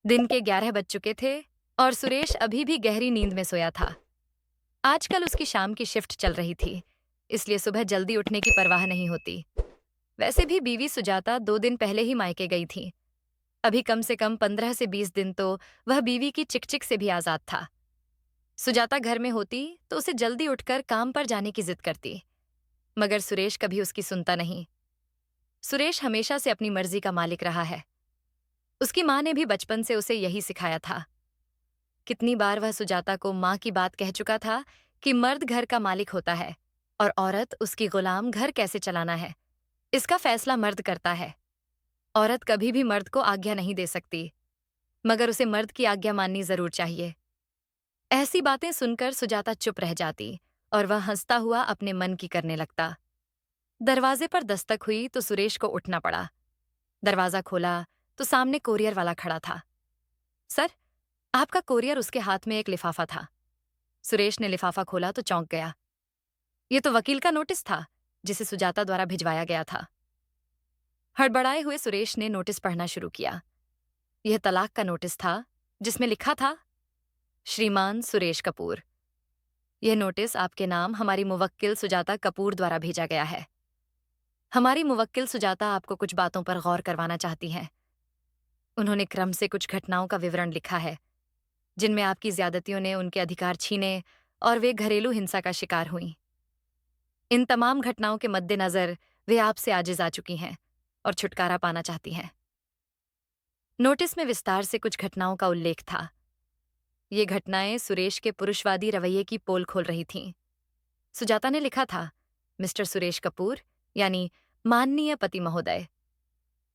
दिन के 11 बज चुके थे और सुरेश अभी भी गहरी नींद में सोया था। आजकल उसकी शाम की शिफ्ट चल रही थी, इसलिए सुबह जल्दी उठने की परवाह नहीं होती। वैसे भी बीवी सुजाता 2 दिन पहले ही मायके गई थी। अभी कम से कम 15 से 20 दिन तो वह बीवी की चिकचिक से भी आजाद था। सुजाता घर में होती तो उसे जल्दी उठकर काम पर जाने की जिद करती, मगर सुरेश कभी उसकी सुनता नहीं। सुरेश हमेशा से अपनी मर्जी का मालिक रहा है। उसकी माँ ने भी बचपन से उसे यही सिखाया था। कितनी बार वह सुजाता को माँ की बात कह चुका था कि मर्द घर का मालिक होता है और औरत उसकी गुलाम। घर कैसे चलाना है, इसका फैसला मर्द करता है। औरत कभी भी मर्द को आज्ञा नहीं दे सकती, मगर उसे मर्द की आज्ञा माननी जरूर चाहिए। ऐसी बातें सुनकर सुजाता चुप रह जाती और वह हंसता हुआ अपने मन की करने लगता। दरवाजे पर दस्तक हुई तो सुरेश को उठना पड़ा। दरवाजा खोला तो सामने कोरियर वाला खड़ा था। सर, आपका कोरियर। उसके हाथ में एक लिफाफा था। सुरेश ने लिफाफा खोला तो चौंक गया। ये तो वकील का नोटिस था, जिसे सुजाता द्वारा भिजवाया गया था। हड़बड़ाए हुए सुरेश ने नोटिस पढ़ना शुरू किया। यह तलाक का नोटिस था, जिसमें लिखा था, श्रीमान सुरेश कपूर, यह नोटिस आपके नाम हमारी मुवक्किल सुजाता कपूर द्वारा भेजा गया है। हमारी मुवक्किल सुजाता आपको कुछ बातों पर गौर करवाना चाहती हैं। उन्होंने क्रम से कुछ घटनाओं का विवरण लिखा है, जिनमें आपकी ज्यादतियों ने उनके अधिकार छीने और वे घरेलू हिंसा का शिकार हुईं। इन तमाम घटनाओं के मद्देनजर वे आपसे आजिज आ चुकी हैं और छुटकारा पाना चाहती हैं। नोटिस में विस्तार से कुछ घटनाओं का उल्लेख था। ये घटनाएं सुरेश के पुरुषवादी रवैये की पोल खोल रही थीं। सुजाता ने लिखा था, मिस्टर सुरेश कपूर, यानी माननीय पति महोदय,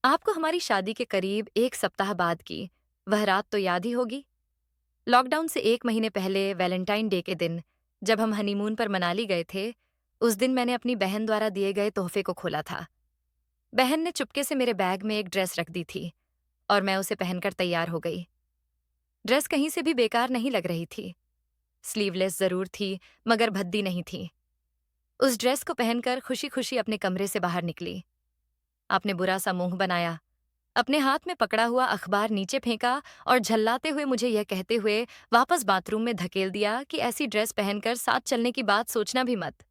आपको हमारी शादी के करीब 1 सप्ताह बाद की वह रात तो याद ही होगी। लॉकडाउन से 1 महीने पहले वैलेंटाइन डे के दिन, जब हम हनीमून पर मनाली गए थे, उस दिन मैंने अपनी बहन द्वारा दिए गए तोहफे को खोला था। बहन ने चुपके से मेरे बैग में एक ड्रेस रख दी थी और मैं उसे पहनकर तैयार हो गई। ड्रेस कहीं से भी बेकार नहीं लग रही थी। स्लीवलेस जरूर थी, मगर भद्दी नहीं थी। उस ड्रेस को पहनकर खुशी खुशी अपने कमरे से बाहर निकली। आपने बुरा सा मुंह बनाया, अपने हाथ में पकड़ा हुआ अखबार नीचे फेंका और झल्लाते हुए मुझे यह कहते हुए वापस बाथरूम में धकेल दिया कि ऐसी ड्रेस पहनकर साथ चलने की बात सोचना भी मत।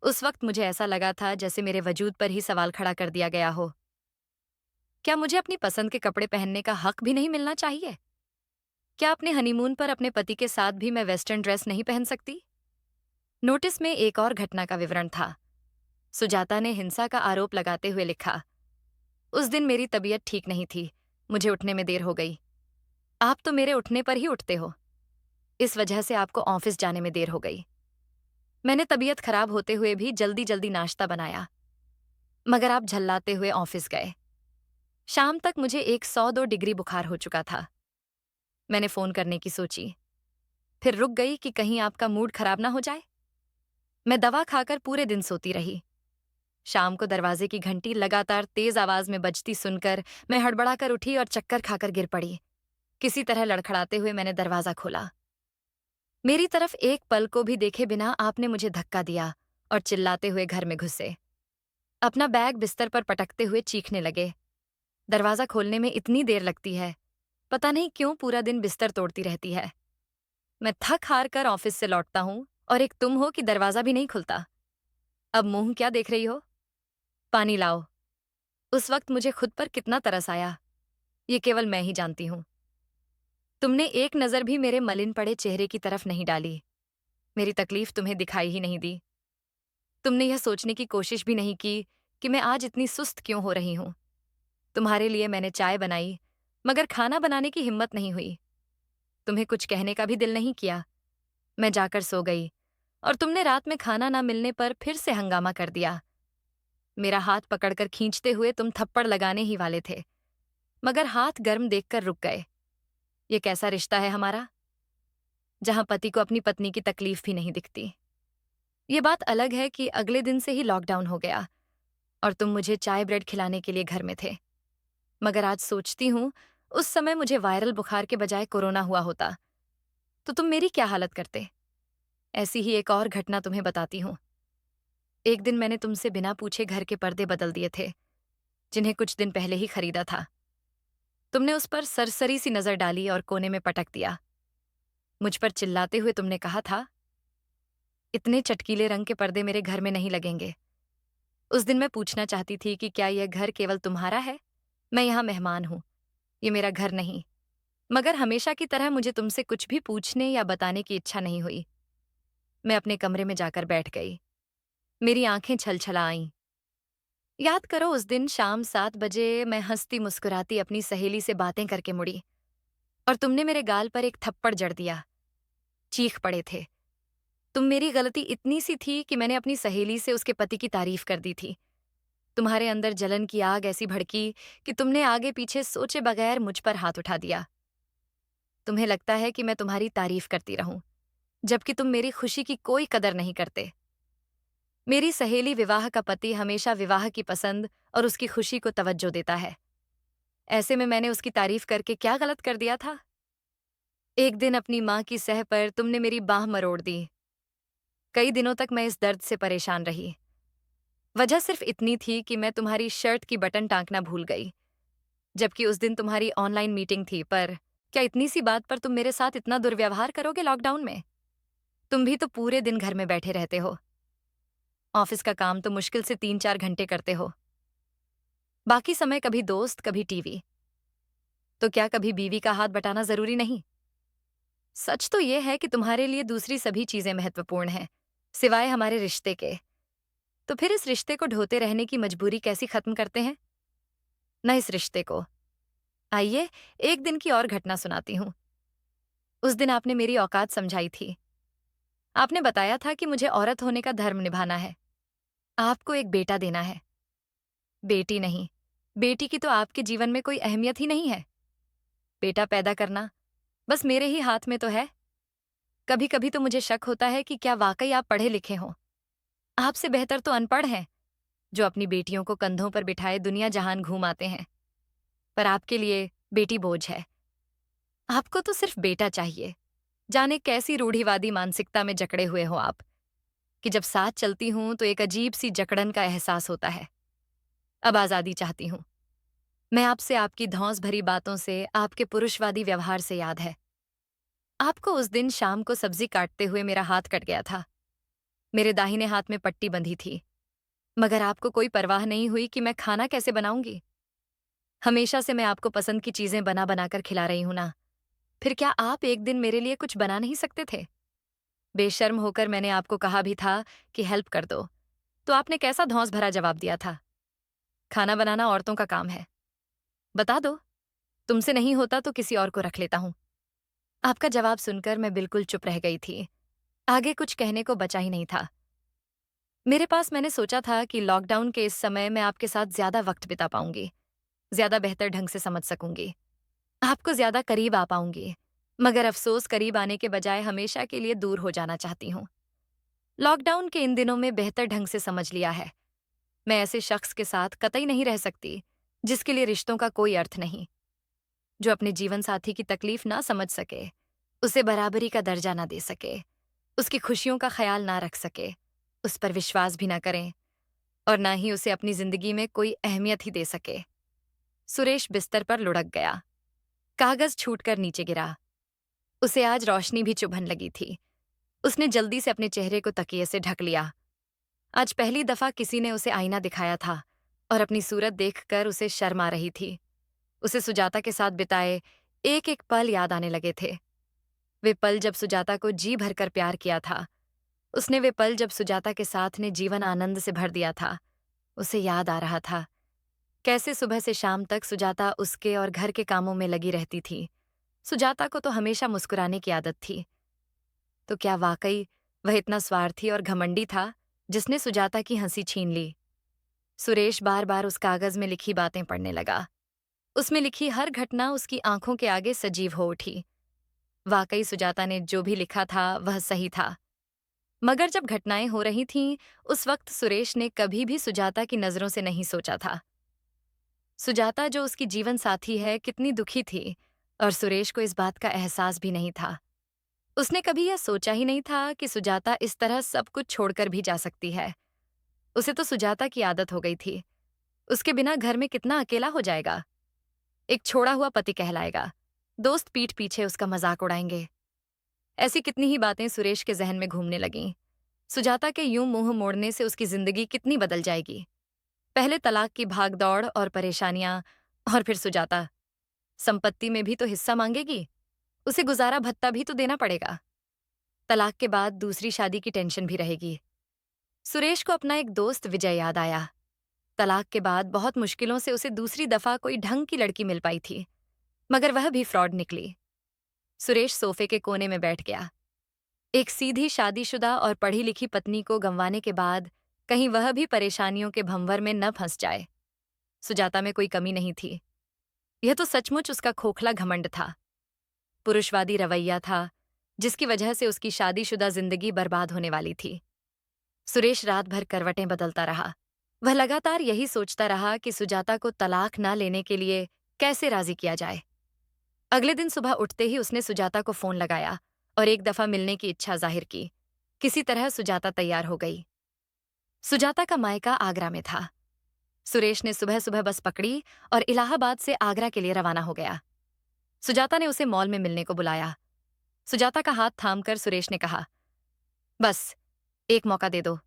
उस वक्त मुझे ऐसा लगा था जैसे मेरे वजूद पर ही सवाल खड़ा कर दिया गया हो। क्या मुझे अपनी पसंद के कपड़े पहनने का हक भी नहीं मिलना चाहिए? क्या अपने हनीमून पर अपने पति के साथ भी मैं वेस्टर्न ड्रेस नहीं पहन सकती? नोटिस में एक और घटना का विवरण था। सुजाता ने हिंसा का आरोप लगाते हुए लिखा, उस दिन मेरी तबीयत ठीक नहीं थी, मुझे उठने में देर हो गई। आप तो मेरे उठने पर ही उठते हो, इस वजह से आपको ऑफिस जाने में देर हो गई। मैंने तबीयत खराब होते हुए भी जल्दी जल्दी नाश्ता बनाया, मगर आप झल्लाते हुए ऑफिस गए। शाम तक मुझे 102 डिग्री बुखार हो चुका था। मैंने फोन करने की सोची, फिर रुक गई कि कहीं आपका मूड खराब ना हो जाए। मैं दवा खाकर पूरे दिन सोती रही। शाम को दरवाजे की घंटी लगातार तेज आवाज में बजती सुनकर मैं हड़बड़ाकर उठी और चक्कर खाकर गिर पड़ी। किसी तरह लड़खड़ाते हुए मैंने दरवाजा खोला। मेरी तरफ एक पल को भी देखे बिना आपने मुझे धक्का दिया और चिल्लाते हुए घर में घुसे। अपना बैग बिस्तर पर पटकते हुए चीखने लगे। दरवाजा खोलने में इतनी देर लगती है, पता नहीं क्यों पूरा दिन बिस्तर तोड़ती रहती है। मैं थक हार कर ऑफिस से लौटता हूँ और एक तुम हो कि दरवाजा भी नहीं खुलता। अब मुंह क्या देख रही हो? पानी लाओ। उस वक्त मुझे खुद पर कितना तरस आया, ये केवल मैं ही जानती हूँ। तुमने एक नजर भी मेरे मलिन पड़े चेहरे की तरफ नहीं डाली। मेरी तकलीफ तुम्हें दिखाई ही नहीं दी। तुमने यह सोचने की कोशिश भी नहीं की कि मैं आज इतनी सुस्त क्यों हो रही हूँ। तुम्हारे लिए मैंने चाय बनाई, मगर खाना बनाने की हिम्मत नहीं हुई। तुम्हें कुछ कहने का भी दिल नहीं किया। मैं जाकर सो गई और तुमने रात में खाना ना मिलने पर फिर से हंगामा कर दिया। मेरा हाथ पकड़कर खींचते हुए तुम थप्पड़ लगाने ही वाले थे, मगर हाथ गर्म देखकर रुक गए। ये कैसा रिश्ता है हमारा, जहां पति को अपनी पत्नी की तकलीफ भी नहीं दिखती। ये बात अलग है कि अगले दिन से ही लॉकडाउन हो गया और तुम मुझे चाय ब्रेड खिलाने के लिए घर में थे। मगर आज सोचती हूँ, उस समय मुझे वायरल बुखार के बजाय कोरोना हुआ होता तो तुम मेरी क्या हालत करते। ऐसी ही एक और घटना तुम्हें बताती हूँ। एक दिन मैंने तुमसे बिना पूछे घर के पर्दे बदल दिए थे, जिन्हें कुछ दिन पहले ही खरीदा था। तुमने उस पर सरसरी सी नजर डाली और कोने में पटक दिया। मुझ पर चिल्लाते हुए तुमने कहा था, इतने चटकीले रंग के पर्दे मेरे घर में नहीं लगेंगे। उस दिन मैं पूछना चाहती थी कि क्या यह घर केवल तुम्हारा है? मैं यहाँ मेहमान हूँ, ये मेरा घर नहीं। मगर हमेशा की तरह मुझे तुमसे कुछ भी पूछने या बताने की इच्छा नहीं हुई। मैं अपने कमरे में जाकर बैठ गई। मेरी आंखें छलछला आईं। याद करो, उस दिन शाम 7 बजे मैं हंसती मुस्कुराती अपनी सहेली से बातें करके मुड़ी और तुमने मेरे गाल पर एक थप्पड़ जड़ दिया। चीख पड़े थे। मेरी गलती इतनी सी थी कि मैंने अपनी सहेली से उसके पति की तारीफ कर दी थी। तुम्हारे अंदर जलन की आग ऐसी भड़की कि तुमने आगे पीछे सोचे बगैर मुझ पर हाथ उठा दिया। तुम्हें लगता है कि मैं तुम्हारी तारीफ करती रहूं, जबकि तुम मेरी खुशी की कोई कदर नहीं करते। मेरी सहेली विवाह का पति हमेशा विवाह की पसंद और उसकी खुशी को तवज्जो देता है। ऐसे में मैंने उसकी तारीफ करके क्या गलत कर दिया था? एक दिन अपनी माँ की सह पर तुमने मेरी बाह मरोड़ दी। कई दिनों तक मैं इस दर्द से परेशान रही। वजह सिर्फ इतनी थी कि मैं तुम्हारी शर्ट की बटन टांकना भूल गई, जबकि उस दिन तुम्हारी ऑनलाइन मीटिंग थी। पर क्या इतनी सी बात पर तुम मेरे साथ इतना दुर्व्यवहार करोगे लॉकडाउन में? तुम भी तो पूरे दिन घर में बैठे रहते हो। ऑफिस का काम तो मुश्किल से 3-4 घंटे करते हो। बाकी समय कभी दोस्त, कभी टीवी। तो क्या कभी बीवी का हाथ बटाना जरूरी नहीं? सच तो यह है कि तुम्हारे लिए दूसरी सभी चीजें महत्वपूर्ण हैं, सिवाय हमारे रिश्ते के। तो फिर इस रिश्ते को ढोते रहने की मजबूरी कैसी खत्म करते हैं? न इस रिश्ते को। आइए, एक दिन की और घटना सुनाती हूँ। उस दिन आपने मेरी औकात समझाई थी। आपने बताया था कि मुझे औरत होने का धर्म निभाना है। आपको एक बेटा देना है। बेटी नहीं, बेटी की तो आपके जीवन में कोई अहमियत ही नहीं है। बेटा पैदा करना बस मेरे ही हाथ में तो है। कभी कभी तो मुझे शक होता है कि क्या वाकई आप पढ़े लिखे हों। आपसे बेहतर तो अनपढ़ हैं, जो अपनी बेटियों को कंधों पर बिठाए दुनिया जहान घूम आते हैं। पर आपके लिए बेटी बोझ है। आपको तो सिर्फ बेटा चाहिए। जाने कैसी रूढ़िवादी मानसिकता में जकड़े हुए हो आप, कि जब साथ चलती हूं तो एक अजीब सी जकड़न का एहसास होता है। अब आजादी चाहती हूं। मैं आपसे आपकी धौंस भरी बातों से, आपके पुरुषवादी व्यवहार से याद है। आपको उस दिन शाम को सब्जी काटते हुए मेरा हाथ कट गया था। मेरे दाहिने हाथ में पट्टी बंधी थी। मगर आपको कोई परवाह नहीं हुई कि मैं खाना कैसे बनाऊंगी। हमेशा से मैं आपको पसंद की चीजें बना बनाकर खिला रही हूं ना। फिर क्या आप एक दिन मेरे लिए कुछ बना नहीं सकते थे? बेशर्म होकर मैंने आपको कहा भी था कि हेल्प कर दो, तो आपने कैसा धौंस भरा जवाब दिया था। खाना बनाना औरतों का काम है। बता दो, तुमसे नहीं होता तो किसी और को रख लेता हूं। आपका जवाब सुनकर मैं बिल्कुल चुप रह गई थी। आगे कुछ कहने को बचा ही नहीं था। मेरे पास मैंने सोचा था कि लॉकडाउन के इस समय मैं आपके साथ ज्यादा वक्त बिता पाऊंगी, ज्यादा बेहतर ढंग से समझ सकूंगी, आपको ज्यादा करीब आ पाऊंगी। मगर अफसोस, करीब आने के बजाय हमेशा के लिए दूर हो जाना चाहती हूँ। लॉकडाउन के इन दिनों में बेहतर ढंग से समझ लिया है, मैं ऐसे शख्स के साथ कतई नहीं रह सकती जिसके लिए रिश्तों का कोई अर्थ नहीं, जो अपने जीवन साथी की तकलीफ ना समझ सके, उसे बराबरी का दर्जा ना दे सके, उसकी खुशियों का ख्याल ना रख सके, उस पर विश्वास भी ना करें और ना ही उसे अपनी जिंदगी में कोई अहमियत ही दे सके। सुरेश बिस्तर पर लुढ़क गया। कागज छूटकर नीचे गिरा। उसे आज रोशनी भी चुभन लगी थी। उसने जल्दी से अपने चेहरे को तकिए से ढक लिया। आज पहली दफा किसी ने उसे आईना दिखाया था और अपनी सूरत देखकर उसे शर्म आ रही थी। उसे सुजाता के साथ बिताए एक एक पल याद आने लगे थे। वे पल जब सुजाता को जी भरकर प्यार किया था। उसने वे पल जब सुजाता के साथ ने जीवन आनंद से भर दिया था। उसे याद आ रहा था कैसे सुबह से शाम तक सुजाता उसके और घर के कामों में लगी रहती थी। सुजाता को तो हमेशा मुस्कुराने की आदत थी। तो क्या वाकई वह इतना स्वार्थी और घमंडी था जिसने सुजाता की हंसी छीन ली? सुरेश बार बार उस कागज में लिखी बातें पढ़ने लगा। उसमें लिखी हर घटना उसकी आंखों के आगे सजीव हो उठी। वाकई सुजाता ने जो भी लिखा था वह सही था। मगर जब घटनाएं हो रही थीं, उस वक्त सुरेश ने कभी भी सुजाता की नजरों से नहीं सोचा था। सुजाता जो उसकी जीवन साथी है कितनी दुखी थी, और सुरेश को इस बात का एहसास भी नहीं था। उसने कभी यह सोचा ही नहीं था कि सुजाता इस तरह सब कुछ छोड़कर भी जा सकती है। उसे तो सुजाता की आदत हो गई थी। उसके बिना घर में कितना अकेला हो जाएगा। एक छोड़ा हुआ पति कहलाएगा। दोस्त पीठ पीछे उसका मजाक उड़ाएंगे। ऐसी कितनी ही बातें सुरेश के जहन में घूमने लगीं। सुजाता के यूं मुंह मोड़ने से उसकी जिंदगी कितनी बदल जाएगी। पहले तलाक की भागदौड़ और परेशानियां, और फिर सुजाता। संपत्ति में भी तो हिस्सा मांगेगी। उसे गुजारा भत्ता भी तो देना पड़ेगा। तलाक के बाद दूसरी शादी की टेंशन भी रहेगी। सुरेश को अपना एक दोस्त विजय याद आया। तलाक के बाद बहुत मुश्किलों से उसे दूसरी दफा कोई ढंग की लड़की मिल पाई थी, मगर वह भी फ्रॉड निकली। सुरेश सोफे के कोने में बैठ गया। एक सीधी शादीशुदा और पढ़ी लिखी पत्नी को गंवाने के बाद कहीं वह भी परेशानियों के भंवर में न फंस जाए। सुजाता में कोई कमी नहीं थी। यह तो सचमुच उसका खोखला घमंड था, पुरुषवादी रवैया था, जिसकी वजह से उसकी शादीशुदा जिंदगी बर्बाद होने वाली थी। सुरेश रात भर करवटें बदलता रहा। वह लगातार यही सोचता रहा कि सुजाता को तलाक ना लेने के लिए कैसे राजी किया जाए। अगले दिन सुबह उठते ही उसने सुजाता को फोन लगाया और एक दफा मिलने की इच्छा जाहिर की। किसी तरह सुजाता तैयार हो गई। सुजाता का मायका आगरा में था। सुरेश ने सुबह सुबह बस पकड़ी और इलाहाबाद से आगरा के लिए रवाना हो गया। सुजाता ने उसे मॉल में मिलने को बुलाया। सुजाता का हाथ थामकर सुरेश ने कहा, बस एक मौका दे दो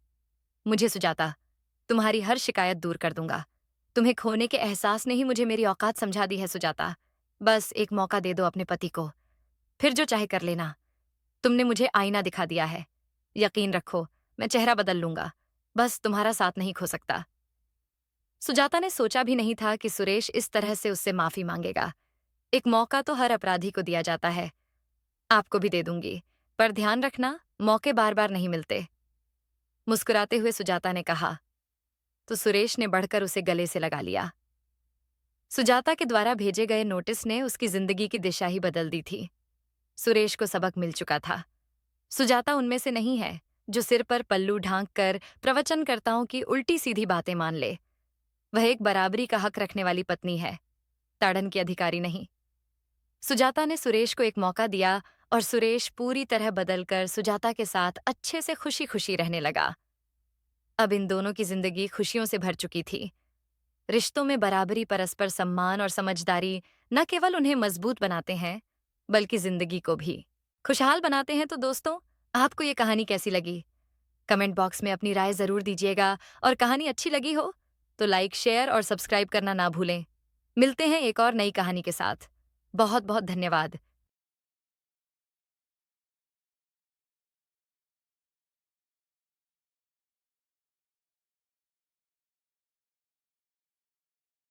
मुझे सुजाता, तुम्हारी हर शिकायत दूर कर दूंगा। तुम्हें खोने के एहसास ने ही मुझे मेरी औकात समझा दी है सुजाता। बस एक मौका दे दो अपने पति को, फिर जो चाहे कर लेना। तुमने मुझे आईना दिखा दिया है। यकीन रखो, मैं चेहरा बदल लूंगा, बस तुम्हारा साथ नहीं खो सकता। सुजाता ने सोचा भी नहीं था कि सुरेश इस तरह से उससे माफी मांगेगा। एक मौका तो हर अपराधी को दिया जाता है। आपको भी दे दूंगी, पर ध्यान रखना, मौके बार बार नहीं मिलते। मुस्कुराते हुए सुजाता ने कहा, तो सुरेश ने बढ़कर उसे गले से लगा लिया। सुजाता के द्वारा भेजे गए नोटिस ने उसकी जिंदगी की दिशा ही बदल दी थी। सुरेश को सबक मिल चुका था। सुजाता उनमें से नहीं है जो सिर पर पल्लू ढांक कर प्रवचनकर्ताओं की उल्टी सीधी बातें मान ले। वह एक बराबरी का हक रखने वाली पत्नी है, ताड़न की अधिकारी नहीं। सुजाता ने सुरेश को एक मौका दिया और सुरेश पूरी तरह बदलकर सुजाता के साथ अच्छे से खुशी खुशी रहने लगा। अब इन दोनों की जिंदगी खुशियों से भर चुकी थी। रिश्तों में बराबरी, परस्पर सम्मान और समझदारी न केवल उन्हें मजबूत बनाते हैं, बल्कि जिंदगी को भी खुशहाल बनाते हैं। तो दोस्तों, आपको ये कहानी कैसी लगी? कमेंट बॉक्स में अपनी राय जरूर दीजिएगा, और कहानी अच्छी लगी हो तो लाइक, शेयर और सब्सक्राइब करना ना भूलें। मिलते हैं एक और नई कहानी के साथ। बहुत बहुत धन्यवाद।